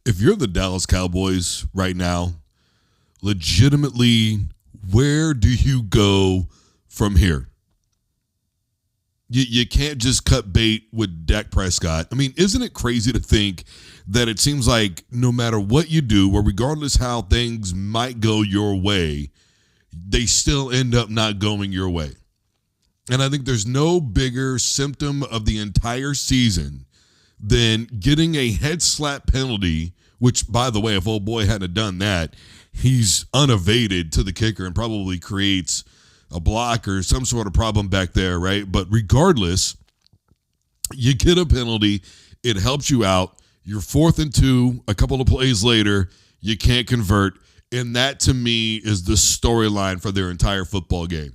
If you're the Dallas Cowboys right now, legitimately, where do you go from here? You can't just cut bait with Dak Prescott. I mean, isn't it crazy to think that it seems like no matter what you do, or regardless how things might go your way, they still end up not going your way? And I think there's no bigger symptom of the entire season than getting a head slap penalty, which, by the way, if old boy hadn't done that, he's unevaded to the kicker and probably creates a block or some sort of problem back there, right? But regardless, you get a penalty. It helps you out. You're 4th and 2. A couple of plays later, you can't convert. And that, to me, is the storyline for their entire football game.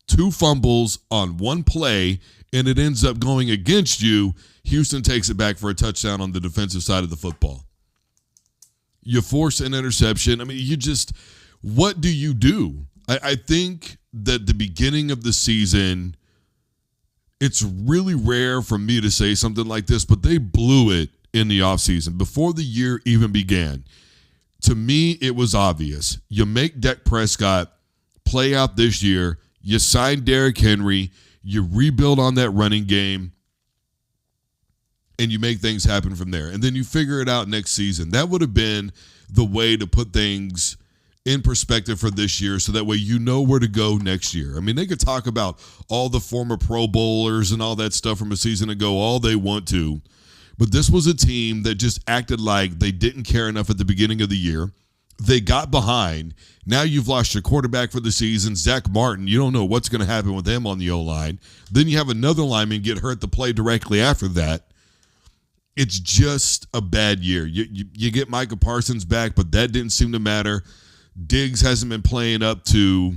2 fumbles on 1 play, and it ends up going against you. Houston takes it back for a touchdown on the defensive side of the football. You force an interception. I mean, what do you do? I think that the beginning of the season, it's really rare for me to say something like this, but they blew it in the offseason before the year even began. To me, it was obvious. You make Dak Prescott play out this year. You sign Derrick Henry. You rebuild on that running game. And you make things happen from there. And then you figure it out next season. That would have been the way to put things in perspective for this year, so that way you know where to go next year. I mean, they could talk about all the former Pro Bowlers and all that stuff from a season ago all they want to, but this was a team that just acted like they didn't care enough at the beginning of the year. They got behind. Now you've lost your quarterback for the season, Zach Martin. You don't know what's going to happen with him on the O-line. Then you have another lineman get hurt the play directly after that. It's just a bad year. You get Micah Parsons back, but that didn't seem to matter. Diggs hasn't been playing up to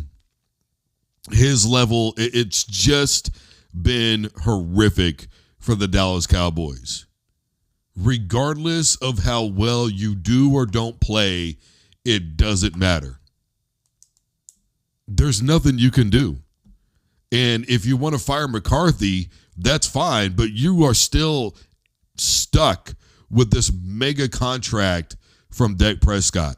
his level. It's just been horrific for the Dallas Cowboys. Regardless of how well you do or don't play, it doesn't matter. There's nothing you can do. And if you want to fire McCarthy, that's fine, but you are still stuck with this mega contract from Dak Prescott.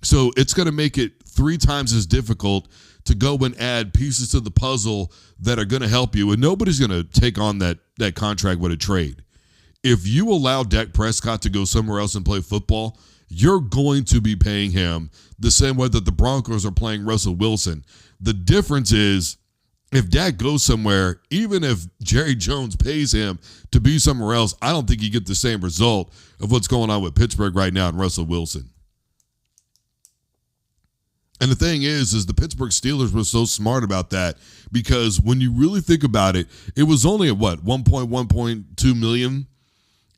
So it's going to make it 3 times as difficult to go and add pieces to the puzzle that are going to help you. And nobody's going to take on that contract with a trade. If you allow Dak Prescott to go somewhere else and play football, you're going to be paying him the same way that the Broncos are playing Russell Wilson. The difference is, if Dak goes somewhere, even if Jerry Jones pays him to be somewhere else, I don't think you get the same result of what's going on with Pittsburgh right now and Russell Wilson. And the thing is the Pittsburgh Steelers were so smart about that, because when you really think about it, it was only at what, 1.2 million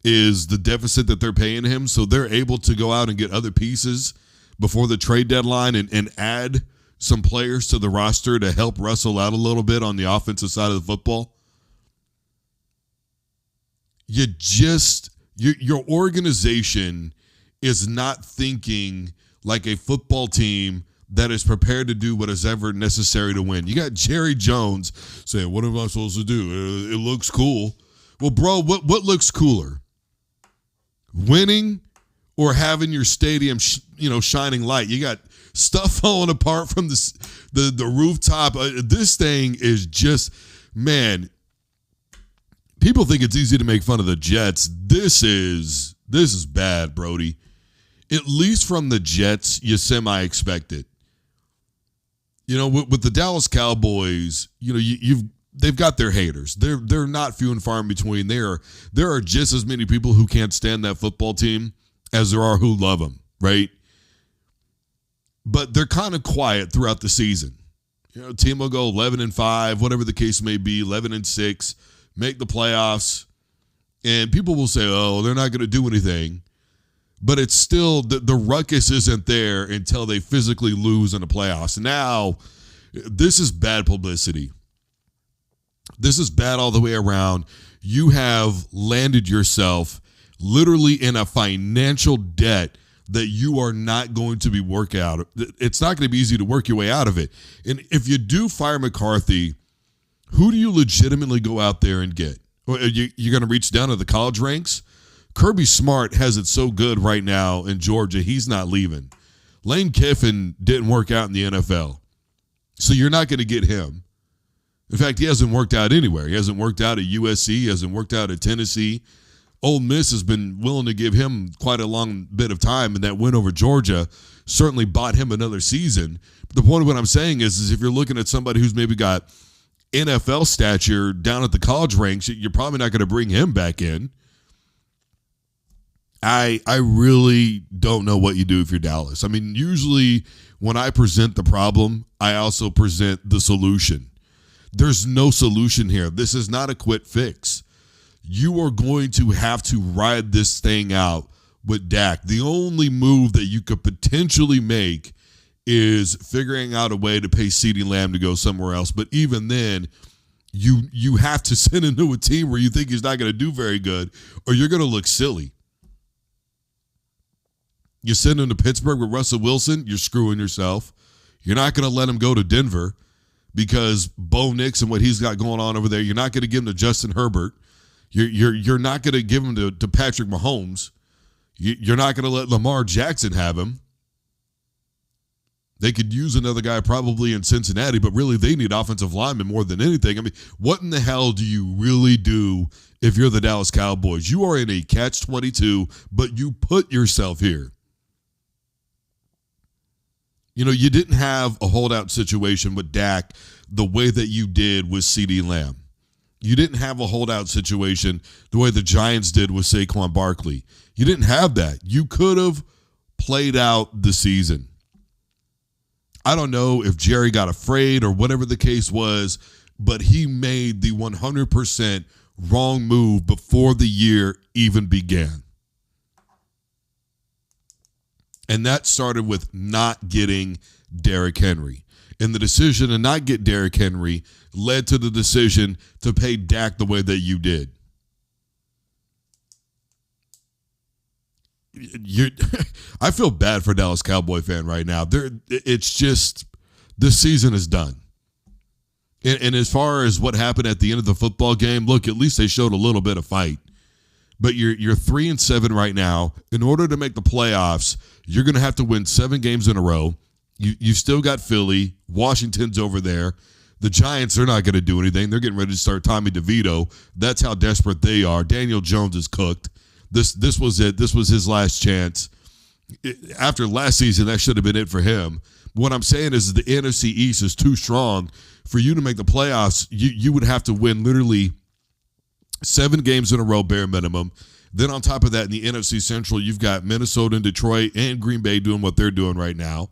is the deficit that they're paying him. So they're able to go out and get other pieces before the trade deadline and add some players to the roster to help Russell out a little bit on the offensive side of the football. Your organization is not thinking like a football team that is prepared to do what is ever necessary to win. You got Jerry Jones saying, what am I supposed to do? It looks cool. Well, bro, what looks cooler? Winning or having your stadium shining light? You got stuff falling apart from the rooftop. This thing is just, man, people think it's easy to make fun of the Jets. This is bad, Brody. At least from the Jets, you semi-expect it. With the Dallas Cowboys, they've got their haters. They're not few and far in between. There are just as many people who can't stand that football team as there are who love them, right? But they're kind of quiet throughout the season. Team will go 11-5, whatever the case may be, 11-6, make the playoffs, and people will say, "Oh, they're not going to do anything." But it's still, the ruckus isn't there until they physically lose in the playoffs. Now, this is bad publicity. This is bad all the way around. You have landed yourself literally in a financial debt that you are not going to be work out. It's not going to be easy to work your way out of it. And if you do fire McCarthy, who do you legitimately go out there and get? You're going to reach down to the college ranks Kirby Smart has it so good right now in Georgia, he's not leaving. Lane Kiffin didn't work out in the NFL, so you're not going to get him. In fact, he hasn't worked out anywhere. He hasn't worked out at USC. He hasn't worked out at Tennessee. Ole Miss has been willing to give him quite a long bit of time, and that win over Georgia certainly bought him another season. But the point of what I'm saying is if you're looking at somebody who's maybe got NFL stature down at the college ranks, you're probably not going to bring him back in. I really don't know what you do if you're Dallas. I mean, usually when I present the problem, I also present the solution. There's no solution here. This is not a quick fix. You are going to have to ride this thing out with Dak. The only move that you could potentially make is figuring out a way to pay CeeDee Lamb to go somewhere else. But even then, you have to send him to a team where you think he's not going to do very good, or you're going to look silly. You send him to Pittsburgh with Russell Wilson, you're screwing yourself. You're not going to let him go to Denver because Bo Nix and what he's got going on over there. You're not going to give him to Justin Herbert. You're not going to give him to Patrick Mahomes. You're not going to let Lamar Jackson have him. They could use another guy probably in Cincinnati, but really they need offensive linemen more than anything. I mean, what in the hell do you really do if you're the Dallas Cowboys? You are in a catch-22, but you put yourself here. You know, you didn't have a holdout situation with Dak the way that you did with CeeDee Lamb. You didn't have a holdout situation the way the Giants did with Saquon Barkley. You didn't have that. You could have played out the season. I don't know if Jerry got afraid or whatever the case was, but he made the 100% wrong move before the year even began. And that started with not getting Derrick Henry. And the decision to not get Derrick Henry led to the decision to pay Dak the way that you did. I feel bad for Dallas Cowboy fan right now. It's just, this season is done. And as far as what happened at the end of the football game, look, at least they showed a little bit of fight. But you're 3-7 right now. In order to make the playoffs, you're going to have to win 7 games in a row. You still got Philly. Washington's over there. The Giants, they're not going to do anything. They're getting ready to start Tommy DeVito. That's how desperate they are. Daniel Jones is cooked. This was it. This was his last chance. After last season, that should have been it for him. What I'm saying is the NFC East is too strong. For you to make the playoffs, you would have to win literally 7 games in a row, bare minimum. Then on top of that, in the NFC Central, you've got Minnesota and Detroit and Green Bay doing what they're doing right now.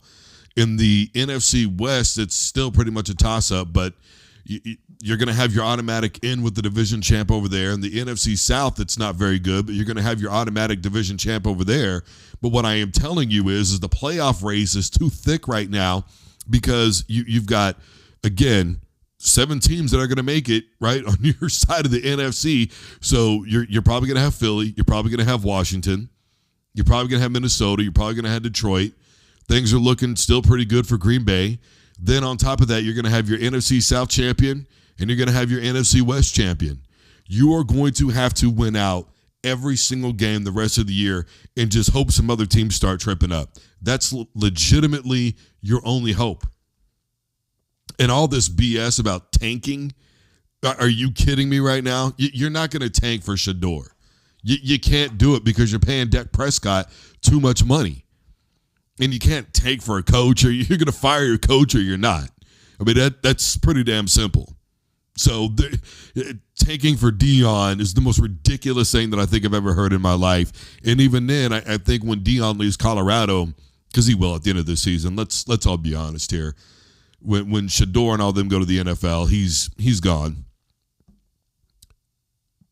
In the NFC West, it's still pretty much a toss-up, but you're going to have your automatic in with the division champ over there. In the NFC South, it's not very good, but you're going to have your automatic division champ over there. But what I am telling you is the playoff race is too thick right now because you've got, again, 7 teams that are going to make it right on your side of the NFC. So you're probably going to have Philly. You're probably going to have Washington. You're probably going to have Minnesota. You're probably going to have Detroit. Things are looking still pretty good for Green Bay. Then on top of that, you're going to have your NFC South champion and you're going to have your NFC West champion. You are going to have to win out every single game the rest of the year and just hope some other teams start tripping up. That's legitimately your only hope. And all this BS about tanking, are you kidding me right now? You're not going to tank for Shedeur. You can't do it because you're paying Dak Prescott too much money. And you can't tank for a coach, or you're going to fire your coach or you're not. I mean, that's pretty damn simple. So tanking for Deion is the most ridiculous thing that I think I've ever heard in my life. And even then, I think when Deion leaves Colorado, because he will at the end of this season, let's all be honest here. When Shedeur and all them go to the NFL, he's gone.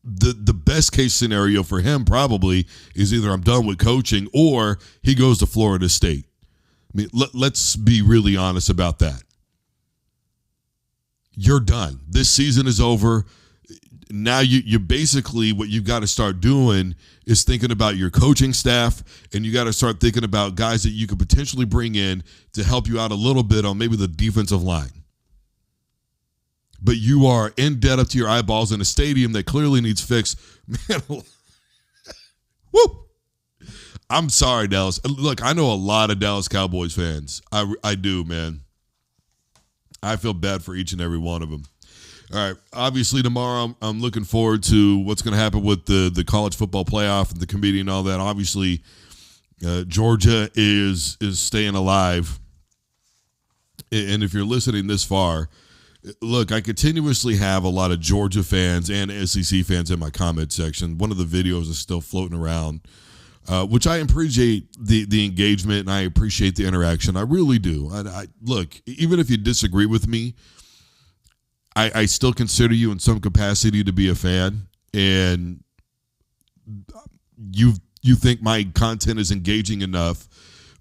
The best case scenario for him probably is either I'm done with coaching or he goes to Florida State. I mean, let's be really honest about that. You're done. This season is over. Now you basically, what you've got to start doing is thinking about your coaching staff, and you got to start thinking about guys that you could potentially bring in to help you out a little bit on maybe the defensive line. But you are in debt up to your eyeballs in a stadium that clearly needs fixed. Man, I'm sorry, Dallas. Look, I know a lot of Dallas Cowboys fans. I do, man. I feel bad for each and every one of them. All right. Obviously, tomorrow I'm looking forward to what's going to happen with the college football playoff and the committee and all that. Obviously, Georgia is staying alive. And if you're listening this far, look, I continuously have a lot of Georgia fans and SEC fans in my comment section. One of the videos is still floating around, which I appreciate the engagement and I appreciate the interaction. I really do. I look, even if you disagree with me, I still consider you in some capacity to be a fan, and you think my content is engaging enough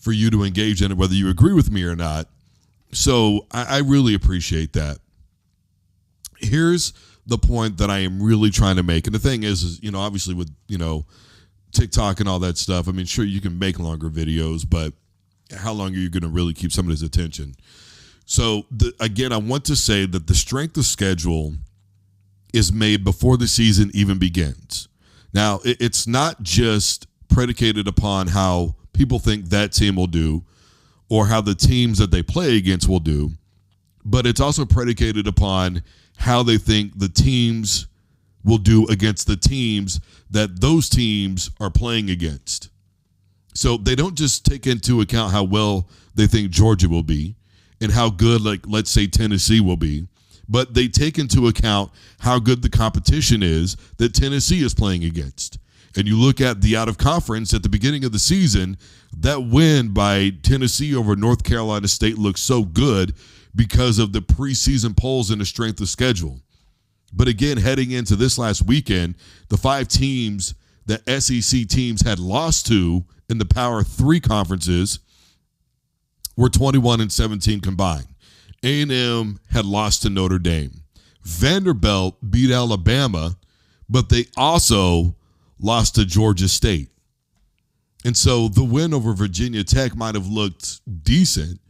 for you to engage in it, whether you agree with me or not. So I really appreciate that. Here's the point that I am really trying to make. And the thing is, obviously with, TikTok and all that stuff, I mean, sure, you can make longer videos, but how long are you going to really keep somebody's attention? So, again, I want to say that the strength of schedule is made before the season even begins. Now, it's not just predicated upon how people think that team will do or how the teams that they play against will do, but it's also predicated upon how they think the teams will do against the teams that those teams are playing against. So they don't just take into account how well they think Georgia will be and how good, like, let's say Tennessee will be, but they take into account how good the competition is that Tennessee is playing against. And you look at the out-of-conference at the beginning of the season, that win by Tennessee over North Carolina State looks so good because of the preseason polls and the strength of schedule. But again, heading into this last weekend, the 5 teams that SEC teams had lost to in the Power 3 conferences were 21-17 combined. A&M had lost to Notre Dame. Vanderbilt beat Alabama, but they also lost to Georgia State. And so the win over Virginia Tech might have looked decent,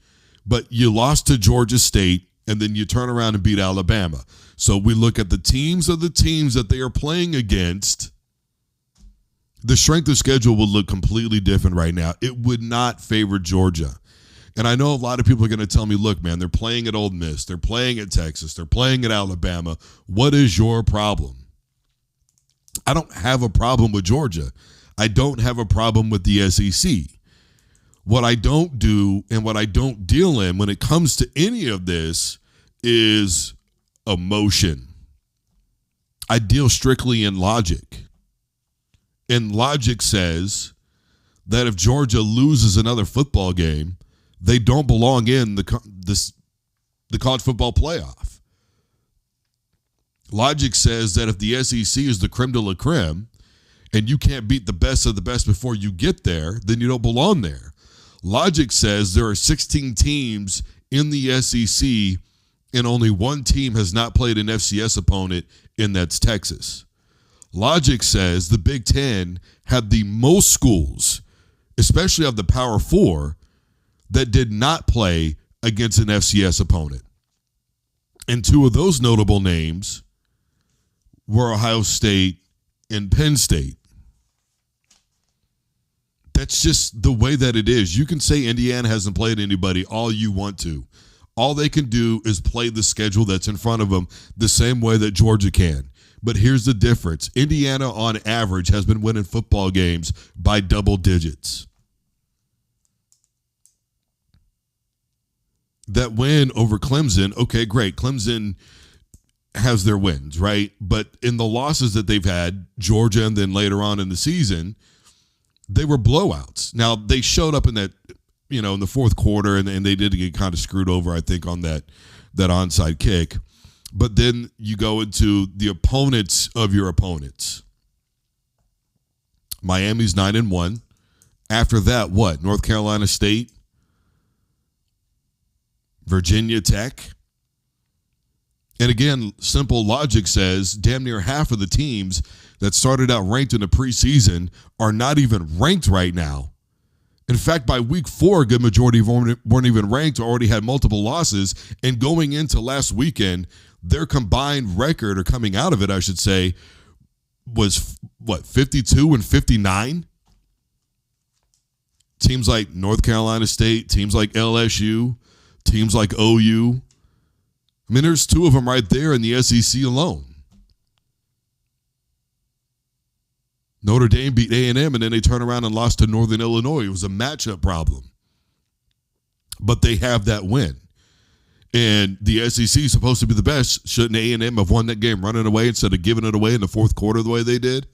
but you lost to Georgia State, and then you turn around and beat Alabama. So we look at the teams of the teams that they are playing against. The strength of schedule would look completely different right now. It would not favor Georgia. And I know a lot of people are going to tell me, look, man, they're playing at Ole Miss. They're playing at Texas. They're playing at Alabama. What is your problem? I don't have a problem with Georgia. I don't have a problem with the SEC. What I don't do and what I don't deal in when it comes to any of this is emotion. I deal strictly in logic. And logic says that if Georgia loses another football game, they don't belong in the college football playoff. Logic says that if the SEC is the creme de la creme and you can't beat the best of the best before you get there, then you don't belong there. Logic says there are 16 teams in the SEC and only one team has not played an FCS opponent, and that's Texas. Logic says the Big Ten had the most schools, especially of the Power 4, that did not play against an FCS opponent. And 2 of those notable names were Ohio State and Penn State. That's just the way that it is. You can say Indiana hasn't played anybody all you want to. All they can do is play the schedule that's in front of them the same way that Georgia can. But here's the difference. Indiana, on average, has been winning football games by double digits. That win over Clemson, okay, great. Clemson has their wins, right? But in the losses that they've had, Georgia and then later on in the season, they were blowouts. Now, they showed up in that, in the fourth quarter, and they did get kind of screwed over, I think, on that onside kick. But then you go into the opponents of your opponents. Miami's 9-1. After that, what? North Carolina State? Virginia Tech? And again, simple logic says damn near half of the teams that started out ranked in the preseason are not even ranked right now. In fact, by week 4, a good majority weren't even ranked or already had multiple losses. And going into last weekend, their combined record, or coming out of it, I should say, was, 52-59? Teams like North Carolina State, teams like LSU, teams like OU. I mean, there's two of them right there in the SEC alone. Notre Dame beat A&M, and then they turn around and lost to Northern Illinois. It was a matchup problem. But they have that win. And the SEC is supposed to be the best. Shouldn't A&M have won that game running away instead of giving it away in the fourth quarter the way they did?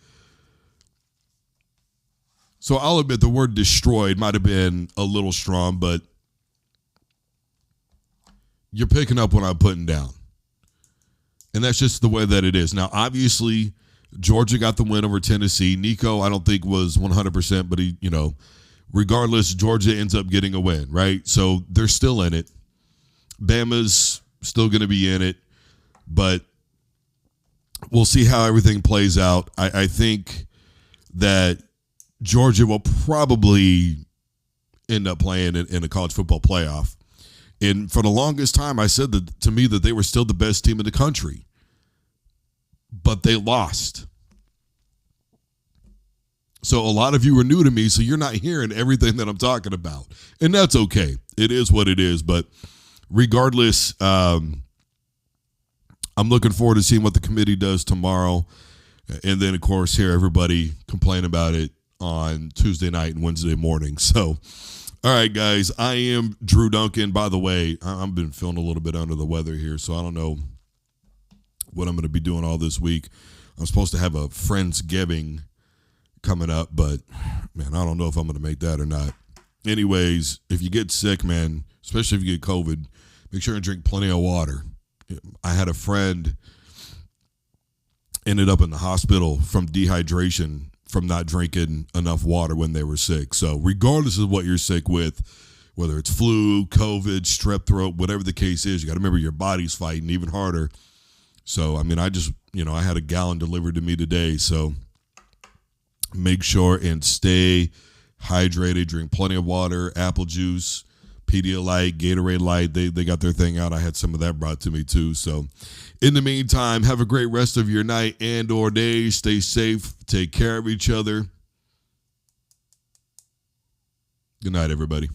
So I'll admit the word destroyed might have been a little strong, but you're picking up what I'm putting down. And that's just the way that it is. Now, obviously, Georgia got the win over Tennessee. Nico, I don't think was 100%, but he, regardless, Georgia ends up getting a win, right? So they're still in it. Bama's still going to be in it, but we'll see how everything plays out. I think that Georgia will probably end up playing in a college football playoff. And for the longest time, I said that to me that they were still the best team in the country. But they lost. So a lot of you are new to me, so you're not hearing everything that I'm talking about. And that's okay. It is what it is. But regardless, I'm looking forward to seeing what the committee does tomorrow. And then, of course, hear everybody complain about it on Tuesday night and Wednesday morning. So, all right, guys, I am Drew Duncan. By the way, I've been feeling a little bit under the weather here, so I don't know what I'm going to be doing all this week. I'm supposed to have a Friendsgiving coming up, but, man, I don't know if I'm going to make that or not. Anyways, if you get sick, man, especially if you get COVID, make sure and drink plenty of water. I had a friend ended up in the hospital from dehydration from not drinking enough water when they were sick. So regardless of what you're sick with, whether it's flu, COVID, strep throat, whatever the case is, you got to remember your body's fighting even harder. So, I mean, I just, I had a gallon delivered to me today. So make sure and stay hydrated, drink plenty of water, apple juice, Pedialyte, Gatorade Light. They got their thing out. I had some of that brought to me too. So in the meantime, have a great rest of your night and or day. Stay safe. Take care of each other. Good night, everybody.